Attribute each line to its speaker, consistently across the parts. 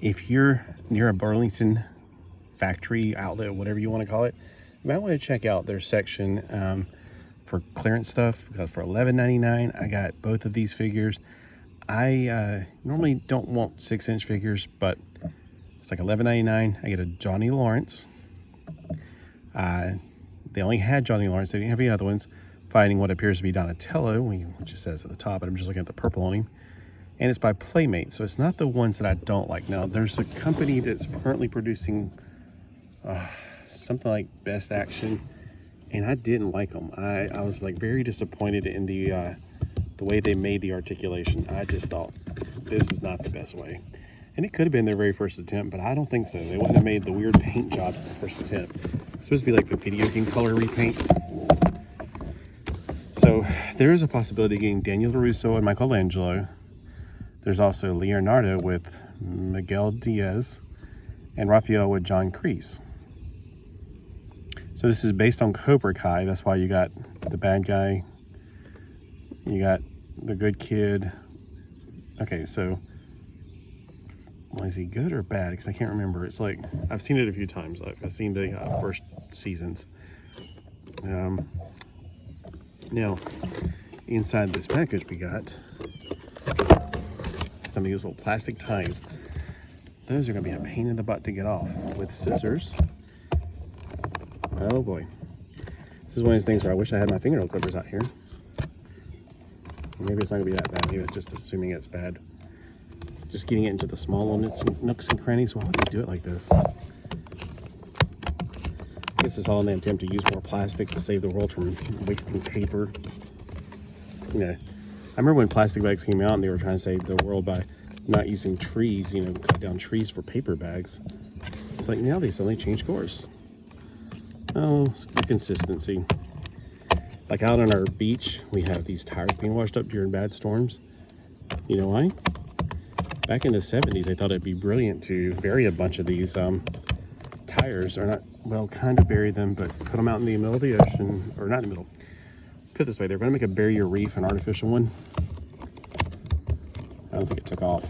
Speaker 1: if you're near a Burlington factory outlet, whatever you want to call it, you might want to check out their section for clearance stuff, because for $11.99 I got both of these figures. I normally don't want 6-inch figures, but it's like $11.99. I get a Johnny Lawrence. They only had Johnny Lawrence, they didn't have any other ones. Finding what appears to be Donatello, which it says at the top, but I'm just looking at the purple on him. And it's by Playmate, so it's not the ones that I don't like. Now, there's a company that's currently producing something like Best Action, and I didn't like them. I was like very disappointed in the way they made the articulation. I just thought this is not the best way. And it could have been their very first attempt, but I don't think so. They wouldn't have made the weird paint jobs the first attempt. It's supposed to be like the video game color repaints. So there is a possibility of getting Daniel LaRusso and Michelangelo. There's also Leonardo with Miguel Diaz and Raphael with John Crees. So this is based on Cobra Kai. That's why you got the bad guy, you got the good kid. Okay, so well, is he good or bad? Because I can't remember. It's like, I've seen it a few times. I've seen the first seasons. Now, inside this package we got some of these little plastic ties. Those are going to be a pain in the butt to get off with scissors. Oh boy. This is one of those things where I wish I had my fingernail clippers out here. Maybe it's not going to be that bad. Maybe it's just assuming it's bad. Just getting it into the small little nooks and crannies. Why would they do it like this? I guess it's all in the attempt to use more plastic to save the world from wasting paper. You know, I remember when plastic bags came out and they were trying to save the world by not using trees, you know, cut down trees for paper bags. It's like now they suddenly change course. Oh, consistency. Like out on our beach, we have these tires being washed up during bad storms. You know why? Back in the 70s, they thought it'd be brilliant to bury a bunch of these tires, or not, well, kind of bury them, but put them out in the middle of the ocean, or not in the middle. Put it this way, they're going to make a barrier reef, an artificial one. I don't think it took off.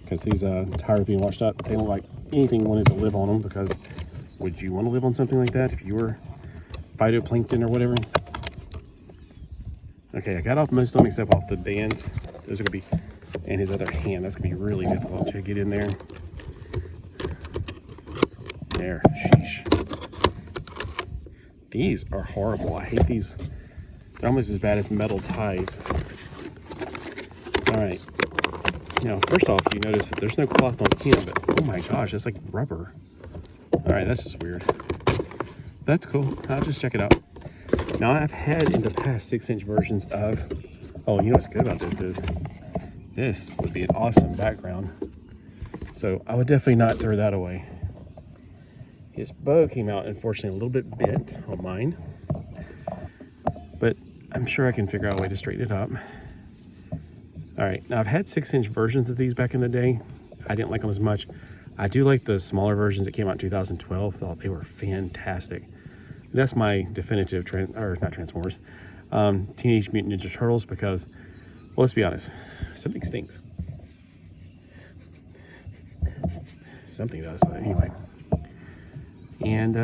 Speaker 1: Because these tires being washed up, they don't like anything wanted to live on them, because would you want to live on something like that if you were phytoplankton or whatever? Okay, I got off most of them except off the bands. Those are going to be, and his other hand, that's going to be really difficult to get in there. There, sheesh. These are horrible. I hate these. They're almost as bad as metal ties. All right. Now, first off, you notice that there's no cloth on him, but oh my gosh, it's like rubber. All right, that's just weird. That's cool. I'll just check it out. Now, I've had in the past 6-inch versions of, oh, you know what's good about this is, this would be an awesome background. So I would definitely not throw that away. His bow came out, unfortunately, a little bit bent on mine. But I'm sure I can figure out a way to straighten it up. All right, now I've had 6-inch versions of these back in the day. I didn't like them as much. I do like the smaller versions that came out in 2012. Thought they were fantastic. That's my definitive, Teenage Mutant Ninja Turtles, because, well, let's be honest, something stinks. Something does, but anyway. And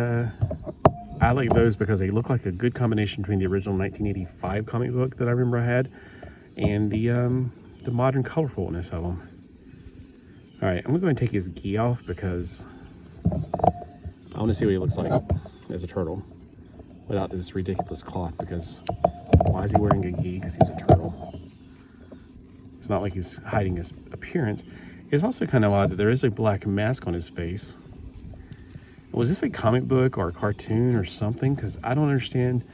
Speaker 1: I like those because they look like a good combination between the original 1985 comic book that I remember I had and the modern colorfulness of them. All right, I'm gonna go and take his gi off because I want to see what he looks like as a turtle without this ridiculous cloth, because why is he wearing a gi? Because he's a turtle. It's not like he's hiding his appearance. It's also kind of odd that there is a black mask on his face. Was this a comic book or a cartoon or something? Because I don't understand,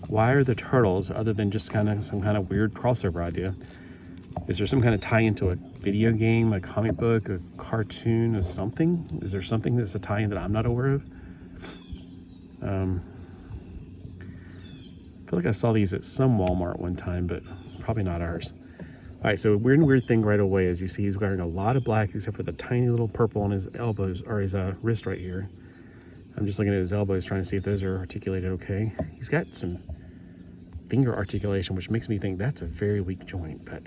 Speaker 1: why are the turtles, other than just kind of some kind of weird crossover idea? Is there some kind of tie into a video game, a comic book, a cartoon, or something? Is there something that's a tie-in that I'm not aware of? I feel like I saw these at some Walmart one time, but probably not ours. All right, so weird thing right away, as you see, he's wearing a lot of black except for the tiny little purple on his elbows, or his wrist right here. I'm just looking at his elbows, trying to see if those are articulated okay. He's got some finger articulation, which makes me think that's a very weak joint, but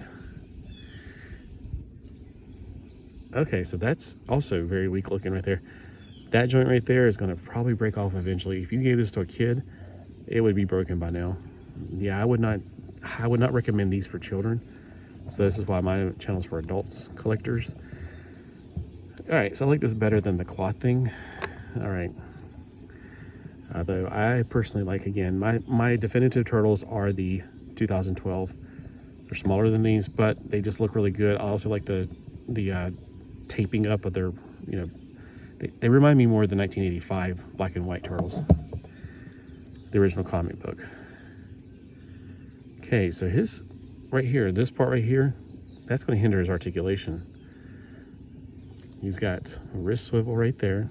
Speaker 1: Okay, so that's also very weak looking right there. That joint right there is going to probably break off eventually. If you gave this to a kid, it would be broken by now. Yeah, I would not recommend these for children. So this is why my channel's for adults, collectors. All right, so I like this better than the cloth thing. All right. Though I personally like, again, my definitive turtles are the 2012. They're smaller than these, but they just look really good. I also like the taping up of their, they remind me more of the 1985 black and white turtles, the original comic book. Okay, so his right here, this part right here, that's going to hinder his articulation. He's got a wrist swivel right there.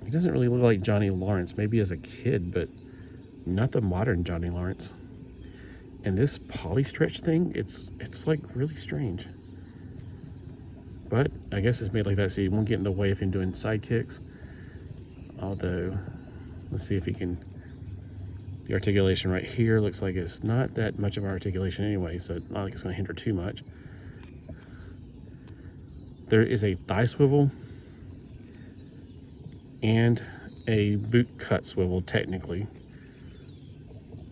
Speaker 1: He doesn't really look like Johnny Lawrence, maybe as a kid, but not the modern Johnny Lawrence. And this poly stretch thing, it's like really strange. But I guess it's made like that so it won't get in the way if you're doing side kicks. Although, let's see if he can. The articulation right here looks like it's not that much of articulation anyway, so it's not like it's going to hinder too much. There is a thigh swivel and a boot cut swivel technically.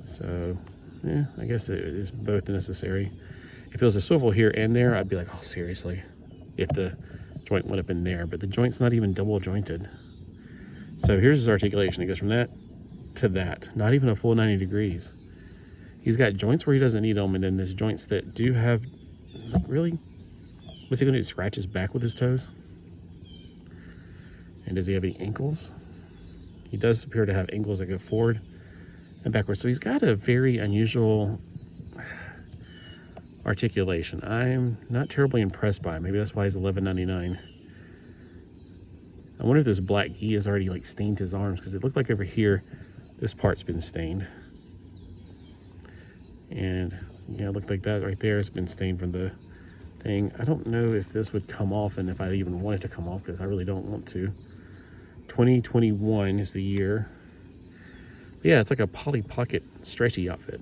Speaker 1: So, yeah, I guess it is both necessary. If it was a swivel here and there, I'd be like, oh, seriously, if the joint went up in there, but the joint's not even double jointed. So here's his articulation. It goes from that to that, not even a full 90 degrees. He's got joints where he doesn't need them, and then there's joints that do have, really, what's he gonna do, scratch his back with his toes? And does he have any ankles? He does appear to have ankles that go forward and backwards. So he's got a very unusual articulation. I'm not terribly impressed by it. Maybe that's why he's $11.99. I wonder if this black gi has already like stained his arms, because it looked like over here, this part's been stained. And yeah, it looked like that right there. It's been stained from the thing. I don't know if this would come off and if I even want it to come off, because I really don't want to. 2021 is the year. But yeah, it's like a Polly Pocket stretchy outfit.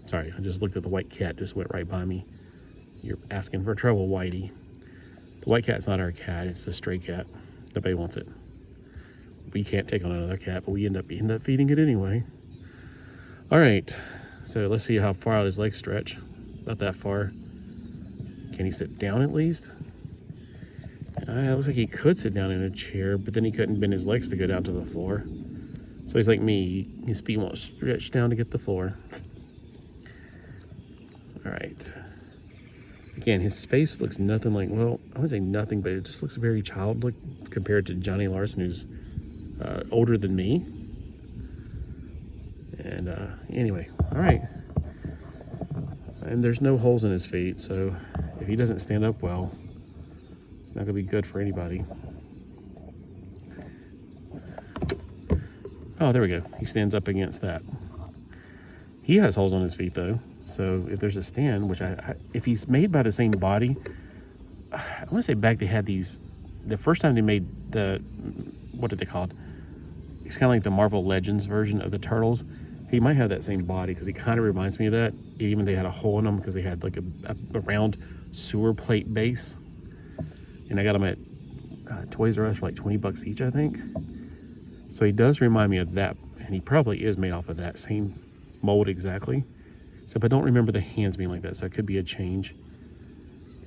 Speaker 1: Sorry, I just looked at the white cat, just went right by me. You're asking for trouble, Whitey. The white cat's not our cat, it's a stray cat. Nobody wants it. We can't take on another cat, but we end up feeding it anyway. All right, so let's see how far out his legs stretch. Not that far. Can he sit down at least? It looks like he could sit down in a chair, but then he couldn't bend his legs to go down to the floor. So he's like me, his feet won't stretch down to get the floor. All right. Again, his face looks nothing like, well, I wouldn't say nothing, but it just looks very childlike compared to Johnny Larson, who's older than me. And anyway, all right. And there's no holes in his feet, so if he doesn't stand up well, it's not gonna be good for anybody. Oh, there we go. He stands up against that. He has holes on his feet though. So if there's a stand, which if he's made by the same body, I want to say back they had these, the first time they made the, what are they called? It's kind of like the Marvel Legends version of the Turtles. He might have that same body because he kind of reminds me of that. Even they had a hole in them because they had like a round sewer plate base. And I got them at Toys R Us for like 20 bucks each, I think. So he does remind me of that. And he probably is made off of that same mold exactly. So, but I don't remember the hands being like that, so it could be a change.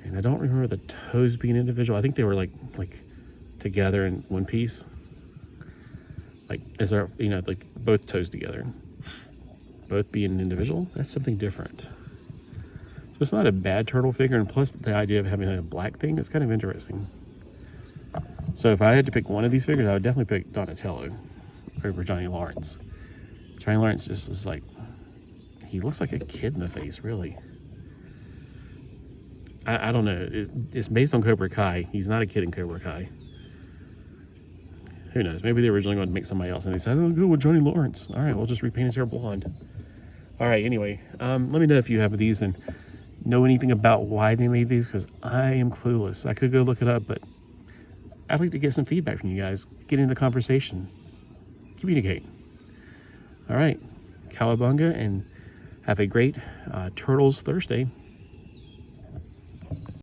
Speaker 1: And I don't remember the toes being individual. I think they were like together in one piece. Like, is there, like both toes together. Both being individual, that's something different. So it's not a bad turtle figure, and plus the idea of having a black thing, it's kind of interesting. So if I had to pick one of these figures, I would definitely pick Donatello over Johnny Lawrence. Johnny Lawrence just is like, he looks like a kid in the face, really. I don't know. It's based on Cobra Kai. He's not a kid in Cobra Kai. Who knows? Maybe they were originally going to make somebody else, and they said, "Oh, go with Johnny Lawrence." All right, we'll just repaint his hair blonde. All right. Anyway, let me know if you have these and know anything about why they made these, because I am clueless. I could go look it up, but I'd like to get some feedback from you guys. Get into the conversation. Communicate. All right. Cowabunga, and have a great Turtles Thursday.